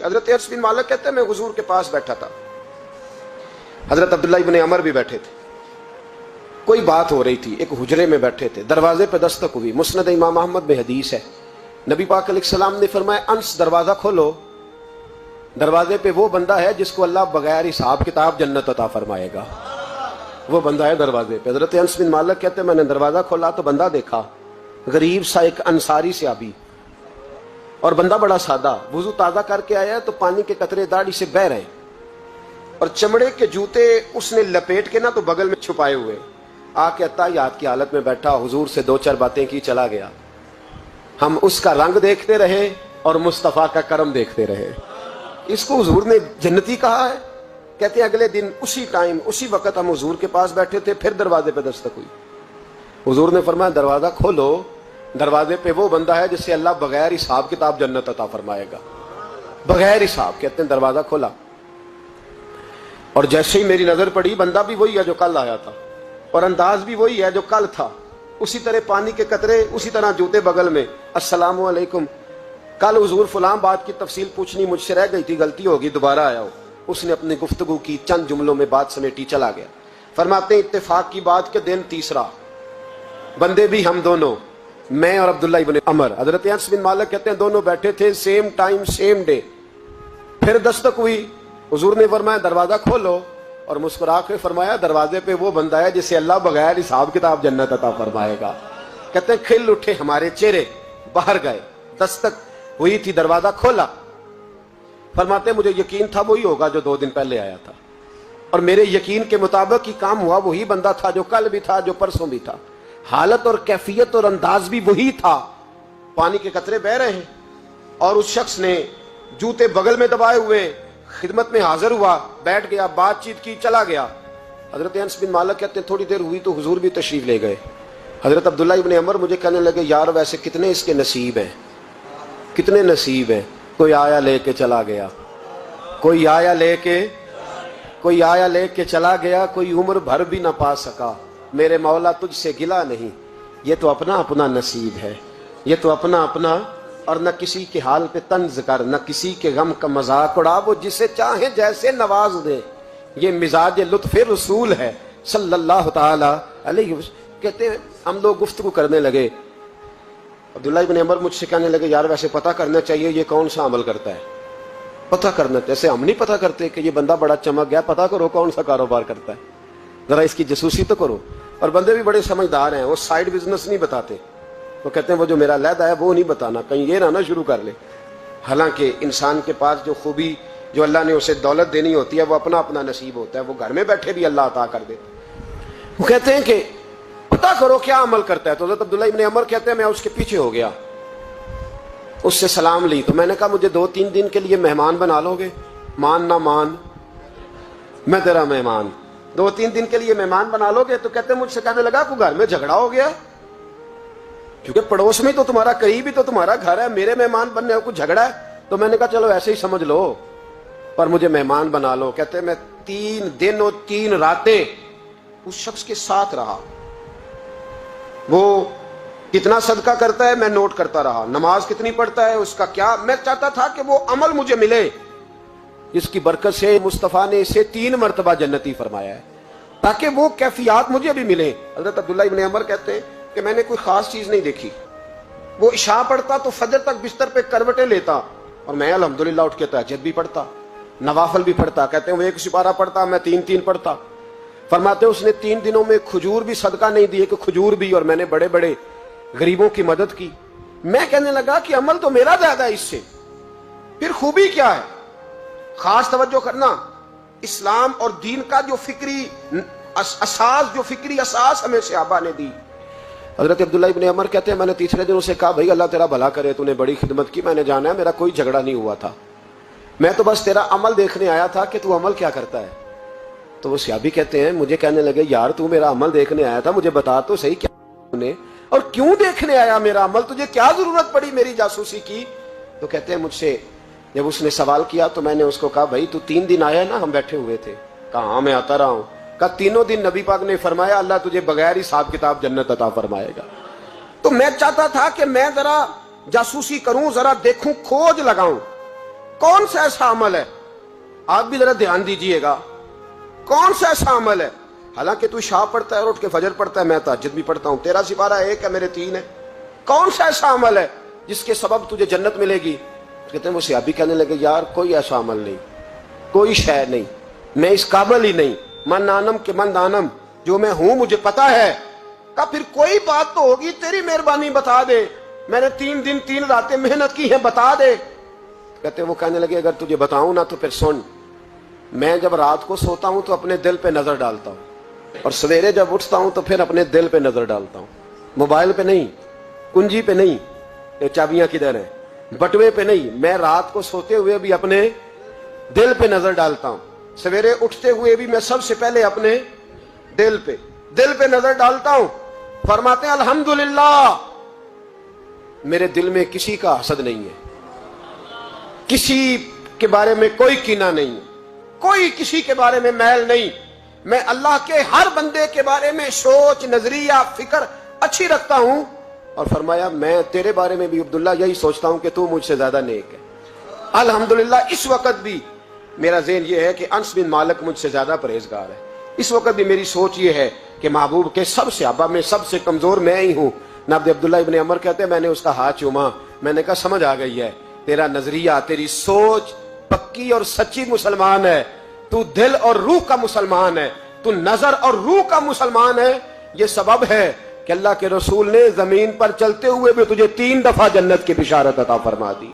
हजरत अनस बिन मालिक कहते हैं मैं हुजूर के पास बैठा था, हजरत अब्दुल्लाह इब्न अमर भी बैठे थे, कोई बात हो रही थी, एक हुजरे में बैठे थे, दरवाजे पे दस्तक हुई। मुस्नद इमाम अहमद में हदीस है, नबी पाक अलैहिस्सलाम ने फरमाया अंस दरवाजा खोलो, दरवाजे पे वो बंदा है जिसको अल्लाह बगैर हिसाब किताब जन्नत अता फरमाएगा, वो बंदा है दरवाजे पे। हजरत अनस बिन मालिक कहते हैं मैंने दरवाजा खोला तो बंदा देखा, गरीब सा एक अंसारी सहाबी, और बंदा बड़ा सादा, वुजू ताजा करके आया तो पानी के कतरे दाढ़ी से बह रहे, और चमड़े के जूते उसने लपेट के ना तो बगल में छुपाए हुए, आके अत्ताहियात की हालत में बैठा, हुजूर से दो चार बातें की, चला गया। हम उसका रंग देखते रहे और मुस्तफा का करम देखते रहे। इसको हुजूर ने जन्नती कहा है। कहते हैं अगले दिन उसी टाइम उसी वक्त हम हुजूर के पास बैठे थे, फिर दरवाजे पे दस्तक हुई। हुजूर ने फरमाया दरवाजा खोलो, दरवाजे पे वो बंदा है जिससे अल्लाह बगैर हिसाब किताब जन्नत अता फरमाएगा, बगैर हिसाब। कहते हैं दरवाजा खोला और जैसे ही मेरी नजर पड़ी, बंदा भी वही है जो कल आया था और अंदाज भी वही है जो कल था, उसी तरह पानी के कतरे, उसी तरह जूते बगल में, अस्सलामु अलैकुम, कल हुजूर फलां बात की तफसील पूछनी मुझसे रह गई थी, गलती होगी, दोबारा आया हो। उसने अपनी गुफ्तगू की, चंद जुमलों में बात समेटी, चला गया। फरमाते हैं इत्तेफाक की बात के दिन तीसरा, बंदे भी हम दोनों, मैं और अब्दुल्लाह इब्न अमर। हजरत अनस बिन मालिक कहते हैं दोनों बैठे थे, सेम टाइम सेम डे। फिर दस्तक हुई, हुजूर ने फरमाया दरवाजा खोलो, और मुस्कुरा के फरमाया दरवाजे पे वो बंदा है जिसे अल्लाह बगैर हिसाब किताब जन्नत अता फरमाएगा। कहते हैं खिल उठे हमारे चेहरे, बाहर गए, दस्तक हुई थी, दरवाजा खोला। फरमाते मुझे यकीन था वही होगा जो 2 दिन पहले आया था, और मेरे यकीन के मुताबिक ही काम हुआ, वही बंदा था जो कल भी था, जो परसों भी था, हालत और कैफियत और अंदाज भी वही था। पानी के कतरे बह रहे हैं और उस शख्स ने जूते बगल में दबाए हुए खिदमत में हाजिर हुआ, बैठ गया, बातचीत की, चला गया। हजरत अनस बिन मालिक कहते थोड़ी देर हुई तो हुजूर भी तशरीफ ले गए। हजरत अब्दुल्लाह इब्न अमर मुझे कहने लगे यार वैसे कितने इसके नसीब हैं, कितने नसीब हैं, कोई आया लेके चला गया, कोई आया लेके चला गया, कोई उम्र भर भी ना पा सका। मेरे मौला तुझसे गिला नहीं, ये तो अपना अपना नसीब है, ये तो अपना अपना, और न किसी के हाल पे तंज कर, न किसी के गम का मजाक उड़ा, वो जिसे चाहे जैसे नवाज दे, ये मिजाज लुत्फ़ रसूल है सल्लल्लाहु ताला अलैहि वसल्लम। कहते हैं हम लोग गुफ्तगू करने लगे, अब्दुल्लाह इब्न अमर मुझसे कहने लगे यार वैसे पता करना चाहिए ये कौन सा अमल करता है, पता करना, जैसे हम नहीं पता करते कि ये बंदा बड़ा चमक गया, पता करो कौन सा कारोबार करता है, जरा इसकी जसूसी तो करो। और बंदे भी बड़े समझदार हैं, वो साइड बिजनेस नहीं बताते, वो कहते हैं वो जो मेरा लहदा है वो नहीं बताना, कहीं ये ना शुरू कर ले। हालांकि इंसान के पास जो खूबी, जो अल्लाह ने उसे दौलत देनी होती है, वो अपना अपना नसीब होता है, वो घर में बैठे भी अल्लाह अता कर दे। वो कहते हैं कि पता करो क्या अमल करता है। तो हज़रत अब्दुल्लाह इब्न अमर कहते हैं मैं उसके पीछे हो गया, उससे सलाम ली, तो मैंने कहा मुझे 2-3 दिन के लिए मेहमान बना लोगे, मान ना मान मैं तेरा मेहमान, 2-3 दिन के लिए मेहमान बना लोगे। तो कहते मुझसे कहने लगा को घर में झगड़ा हो गया, क्योंकि पड़ोस में तो तुम्हारा, करीब ही तो तुम्हारा घर है, मेरे मेहमान बनने को झगड़ा है। तो मैंने कहा चलो ऐसे ही समझ लो, पर मुझे मेहमान बना लो। कहते मैं 3 दिन और 3 रातें उस शख्स के साथ रहा। वो कितना सदका करता है मैं नोट करता रहा, नमाज कितनी पढ़ता है, उसका क्या, मैं चाहता था कि वो अमल मुझे मिले जिसकी बरकत से मुस्तफा ने इसे 3 मरतबा जन्नती फरमाया है, ताकि वो कैफियत मुझे भी मिले। हजरत अब्दुल्लाह इब्न अमर कहते हैं कि मैंने कोई खास चीज नहीं देखी, वो इशा पढ़ता तो फजर तक बिस्तर पे करवटें लेता, और मैं अल्हम्दुलिल्लाह उठ के तहज्जुद भी पढ़ता, नवाफल भी पढ़ता। कहते हैं वो 1 सिपारा पढ़ता, मैं 3-3 पढ़ता। फरमाते उसने 3 दिनों में खजूर भी सदका नहीं दिए कि खजूर भी, और मैंने बड़े बड़े गरीबों की मदद की। मैं कहने लगा कि अमल तो मेरा ज्यादा है इससे, फिर खूबी क्या है। खास तवज्जो करना, इस्लाम और दीन का जो फिक्री असास, जो फिक्री असास हमें सहाबा ने दी। हजरत अब्दुल्लाह इब्न अमर कहते हैं मैंने तीसरे दिन उसे कहा भाई अल्लाह तेरा भला करे, तूने बड़ी खिदमत की, मैंने जाना है, मेरा कोई झगड़ा नहीं हुआ था, मैं तो बस तेरा अमल देखने आया था कि तू अमल क्या करता है। तो वो सहाबी कहते हैं मुझे कहने लगे यार तू मेरा अमल देखने आया था, मुझे बता तो सही क्या तूने, और क्यों देखने आया मेरा अमल, तुझे क्या जरूरत पड़ी मेरी जासूसी की। तो कहते हैं मुझसे जब उसने सवाल किया तो मैंने उसको कहा भाई तू 3 दिन आया ना, हम बैठे हुए थे। कहा हाँ मैं आता रहा हूं। कहा 3 दिन नबी पाक ने फरमाया अल्लाह तुझे बगैर हिसाब किताब जन्नत अता फरमाएगा। तो मैं चाहता था कि मैं जरा जासूसी करूं, जरा देखूं, खोज लगाऊं, کون سا ایسا عمل ہے, آپ بھی ذرا دھیان دیجئے گا, کون سا ایسا عمل ہے, حالانکہ تو شاہ پڑھتا ہے اور اٹھ کے فجر پڑھتا ہے, میں تہجد بھی پڑھتا ہوں, تیرا سپارہ ایک ہے میرے 3 ہے, کون سا ایسا عمل ہے جس کے سبب تجھے جنت ملے گی؟ کہتے ہیں وہ صحابی کہنے لگے یار کوئی ایسا عمل نہیں, کوئی شے نہیں, میں اس قابل ہی نہیں, من آنم کے من دانم, جو میں ہوں مجھے پتا ہے. کہا پھر کوئی بات تو ہوگی, تیری مہربانی بتا دے, میں نے 3 دن 3 راتیں محنت کی ہیں, بتا دے. کہتے ہیں وہ کہنے لگے اگر تجھے بتاؤں نا تو پھر سن, میں جب رات کو سوتا ہوں تو اپنے دل پہ نظر ڈالتا ہوں, اور سویرے جب اٹھتا ہوں تو پھر اپنے دل پہ نظر ڈالتا ہوں, موبائل پہ نہیں, کنجی پہ نہیں, یہ چابیاں کدھر ہیں, بٹوے پہ نہیں, میں رات کو سوتے ہوئے بھی اپنے دل پہ نظر ڈالتا ہوں, سویرے اٹھتے ہوئے بھی میں سب سے پہلے اپنے دل پہ نظر ڈالتا ہوں. فرماتے ہیں الحمدللہ میرے دل میں کسی کا حسد نہیں ہے, کسی کے بارے میں کوئی کینہ نہیں, کوئی کسی کے بارے میں میل نہیں, میں اللہ کے ہر بندے کے بارے میں سوچ, نظریہ, فکر اچھی رکھتا ہوں. اور فرمایا میں تیرے بارے میں بھی عبداللہ یہی سوچتا ہوں کہ تو مجھ سے زیادہ نیک ہے. الحمدللہ اس وقت بھی میرا ذہن یہ ہے کہ انس بن مالک مجھ سے زیادہ پرہیزگار ہے. اس وقت بھی میری سوچ یہ ہے کہ محبوب کے سب صحابہ میں سب سے کمزور میں ہی ہوں. نبی عبداللہ ابن عمر کہتے ہیں میں نے اس کا ہاتھ چوما, میں نے کہا سمجھ آ گئی ہے, تیرا نظریہ, تیری سوچ پکی اور سچی مسلمان ہے, تو دل اور روح کا مسلمان ہے, تو نظر اور روح کا مسلمان ہے. یہ سبب ہے کہ اللہ کے رسول نے زمین پر چلتے ہوئے بھی تجھے 3 دفعہ جنت کی بشارت عطا فرما دی.